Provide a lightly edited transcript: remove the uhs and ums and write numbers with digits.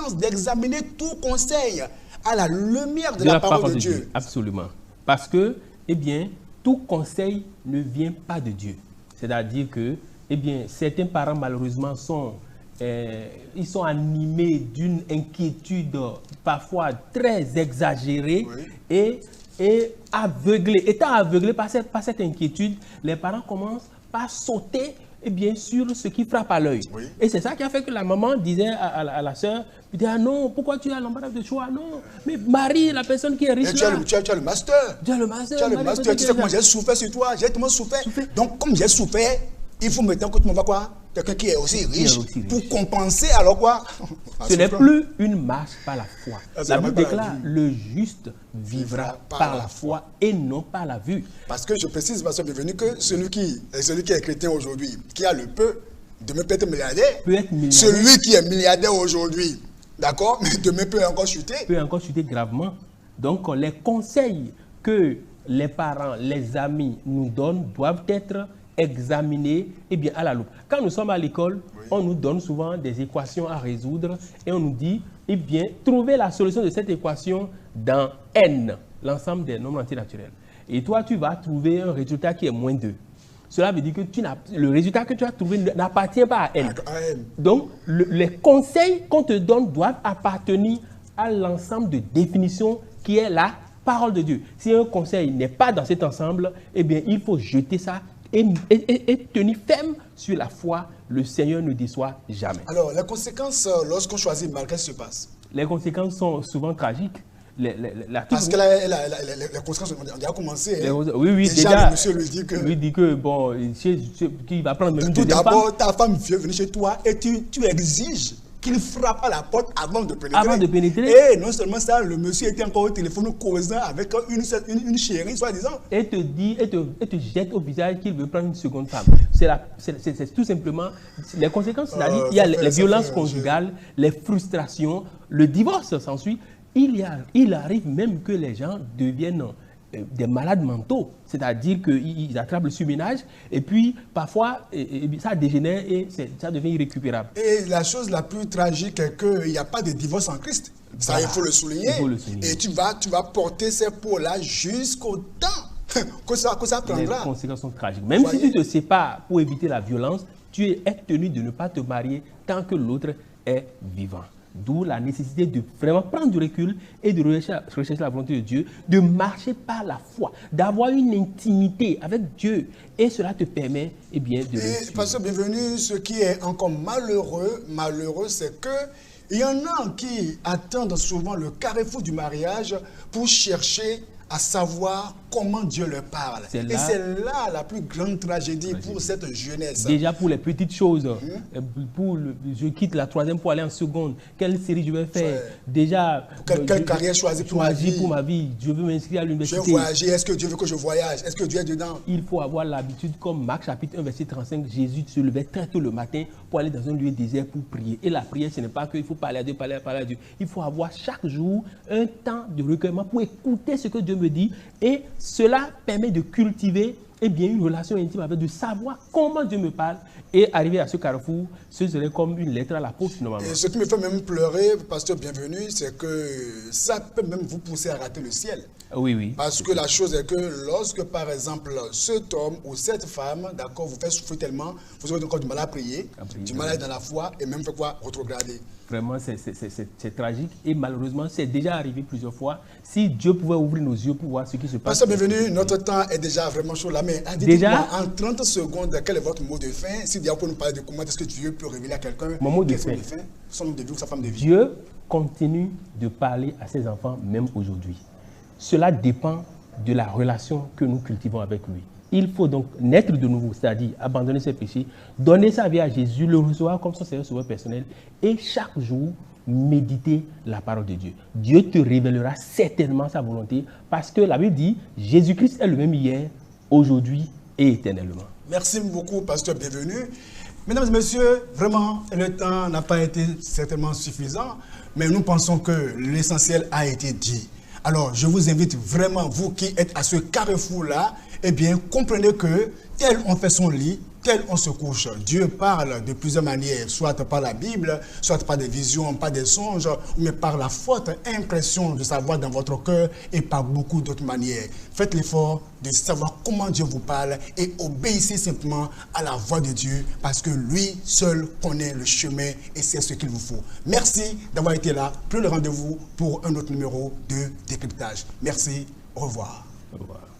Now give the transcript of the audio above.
conséquence d'examiner tout conseil à la lumière de la parole de Dieu. Absolument. Parce que, eh bien, tout conseil ne vient pas de Dieu. C'est-à-dire que, eh bien, certains parents, malheureusement, ils sont animés d'une inquiétude parfois très exagérée et aveuglés. Étant aveuglés par cette inquiétude, les parents commencent par sauter sur ce qui frappe à l'œil. Oui. Et c'est ça qui a fait que la maman disait à la sœur, ah non, pourquoi tu as l'embarras de choix? Non, mais Marie, la personne qui est riche là. Tu as le master. Tu as le master. Tu as le master. Tu sais comment j'ai souffert sur toi. J'ai tellement souffert. Donc, comme j'ai souffert, il faut maintenant que tu m'envoies quoi? Quelqu'un qui est aussi riche pour compenser, alors quoi? Ce n'est plus une marche par la foi. La Bible déclare, le juste vivra par la foi et non par la vue. Parce que je précise, pasteur bienvenue, que celui qui est chrétien aujourd'hui, qui a le peu, demain peut être milliardaire. Celui qui est milliardaire aujourd'hui, d'accord, mais demain peut encore chuter. Peut encore chuter gravement. Donc, les conseils que les parents, les amis nous donnent doivent être examinés à la loupe. Quand nous sommes à l'école, on nous donne souvent des équations à résoudre et on nous dit, trouvez la solution de cette équation dans n, l'ensemble des nombres entiers naturels. Et toi, tu vas trouver un résultat qui est moins 2. Cela veut dire que le résultat que tu as trouvé n'appartient pas à n. Donc, les conseils qu'on te donne doivent appartenir à l'ensemble de définitions qui est la parole de Dieu. Si un conseil n'est pas dans cet ensemble, il faut jeter ça et tenir ferme sur la foi. Le Seigneur ne déçoit jamais. Alors, les conséquences, lorsqu'on choisit mal, qu'est-ce qui se passe? Les conséquences sont souvent tragiques. Parce que les conséquences ont déjà commencé. Oui, déjà, le monsieur lui dit que... Lui dit que, bon, qu'il va prendre même une deuxième femme. Tout d'abord, ta femme vient venir chez toi et tu exiges qu'il frappe à la porte avant de pénétrer. Et non seulement ça, le monsieur était encore au téléphone causant avec une chérie, soi-disant. Et te jette au visage qu'il veut prendre une seconde femme. C'est tout simplement les conséquences. C'est-à-dire, il y a les violences conjugales, les frustrations, le divorce s'ensuit. Il arrive même que les gens deviennent des malades mentaux, c'est-à-dire qu'ils attrapent le surménage et puis parfois ça dégénère et ça devient irrécupérable. Et la chose la plus tragique est qu'il n'y a pas de divorce en Christ. Ça, voilà. Il faut le souligner. Et tu vas porter ces peaux-là jusqu'au temps que ça prendra. Les conséquences sont tragiques. Même si tu te sépares pour éviter la violence, tu es tenu de ne pas te marier tant que l'autre est vivant. D'où la nécessité de vraiment prendre du recul et de rechercher la volonté de Dieu, de marcher par la foi, d'avoir une intimité avec Dieu. Et cela te permet de réussir. Pasteur bienvenue, ce qui est encore malheureux, c'est que il y en a qui attendent souvent le carrefour du mariage pour chercher à savoir comment Dieu leur parle. Et c'est là la plus grande tragédie pour cette jeunesse. Déjà pour les petites choses, je quitte la troisième pour aller en seconde, quelle série je vais faire, déjà... Quelle carrière choisir pour ma vie. Je veux m'inscrire à l'université. Je veux voyager, est-ce que Dieu veut que je voyage? Est-ce que Dieu est dedans? Il faut avoir l'habitude, comme Marc chapitre 1, verset 35, Jésus se levait très tôt le matin pour aller dans un lieu désert pour prier. Et la prière, ce n'est pas qu'il faut parler à Dieu, parler à Dieu. Il faut avoir chaque jour un temps de recueillement pour écouter ce que Dieu me dit. Et cela permet de cultiver une relation intime avec Dieu, savoir comment Dieu me parle et arriver à ce carrefour, ce serait comme une lettre à la poste normalement. Et ce qui me fait même pleurer, pasteur bienvenue, c'est que ça peut même vous pousser à rater le ciel. Oui. Parce que la chose est que lorsque, par exemple, cet homme ou cette femme, d'accord, vous fait souffrir tellement, vous aurez encore du mal à prier, du mal à être dans la foi et même fait quoi? Retrograder. Vraiment, c'est tragique et malheureusement, c'est déjà arrivé plusieurs fois. Si Dieu pouvait ouvrir nos yeux pour voir ce qui se passe. Pasteur bienvenue, notre temps est déjà vraiment chaud là, mais dites-moi en 30 secondes, quel est votre mot de fin? Si Dieu peut nous parler de comment est-ce que Dieu peut révéler à quelqu'un mon mot de fin, son homme de vie ou sa femme de vie. Dieu continue de parler à ses enfants même aujourd'hui. Cela dépend de la relation que nous cultivons avec lui. Il faut donc naître de nouveau, c'est-à-dire abandonner ses péchés, donner sa vie à Jésus, le recevoir comme son Seigneur sauveur personnel et chaque jour méditer la parole de Dieu. Dieu te révélera certainement sa volonté parce que la Bible dit Jésus-Christ est le même hier, aujourd'hui et éternellement. Merci beaucoup, pasteur bienvenue. Mesdames et messieurs, vraiment, le temps n'a pas été certainement suffisant, mais nous pensons que l'essentiel a été dit. Alors, je vous invite vraiment, vous qui êtes à ce carrefour-là, comprenez que tel on fait son lit, tel on se couche. Dieu parle de plusieurs manières, soit par la Bible, soit par des visions, par des songes, mais par la forte impression de sa voix dans votre cœur et par beaucoup d'autres manières. Faites l'effort de savoir comment Dieu vous parle et obéissez simplement à la voix de Dieu parce que lui seul connaît le chemin et c'est ce qu'il vous faut. Merci d'avoir été là. Prenez le rendez-vous pour un autre numéro de décryptage. Merci. Au revoir. Au revoir.